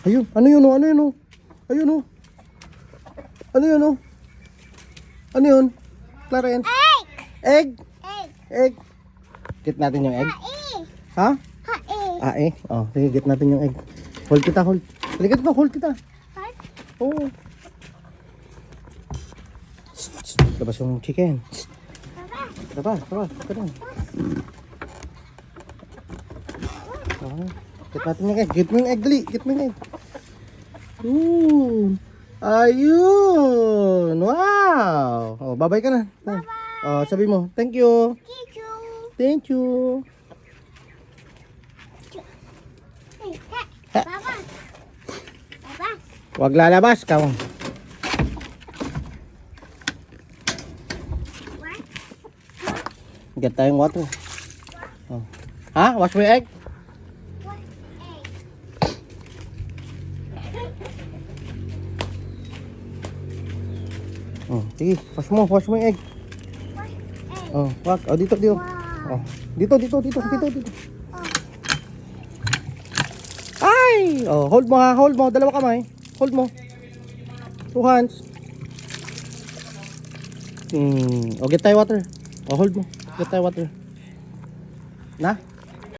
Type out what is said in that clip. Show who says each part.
Speaker 1: Ayun, ano yun oh? Ano yun oh? Ayun oh. Ano yun oh? Ano yun? Clarence?
Speaker 2: Egg!
Speaker 1: Egg?
Speaker 2: Egg!
Speaker 1: Egg? Get natin yung egg?
Speaker 2: Hae!
Speaker 1: Ha?
Speaker 2: Hae!
Speaker 1: Oh, sige, get natin yung egg. Hold kita, hold. Halika dito, hold kita.
Speaker 2: What?
Speaker 1: Oo. Labas yung chicken.
Speaker 2: Papa!
Speaker 1: Labas. Ito na. Okay. Get natin yung egg. Get mo yung egg, dali. Get mo yung egg. Ooh. Ayun. Wow. Oh, bye-bye ka na.
Speaker 2: Bye-bye!
Speaker 1: Oh, sabi mo, thank you.
Speaker 2: Kichu!
Speaker 1: Thank you.
Speaker 2: Hey, hey! Papa! Papa!
Speaker 1: Huwag lalabas ka.
Speaker 2: What?
Speaker 1: Get tayong water. Oh. Ha? Wash mo yung egg?
Speaker 2: What? Egg!
Speaker 1: Oh, sige, wash mo yung egg.
Speaker 2: What? Egg!
Speaker 1: Oh, wag. Oh, dito.
Speaker 2: Wow!
Speaker 1: Oh, dito. Ay! Oh, hold mo ha, hold mo. Dalawa kamay. Hold mo. 2 hands. Oh, get tayo water. Oh, hold mo. Get tayo water. Na?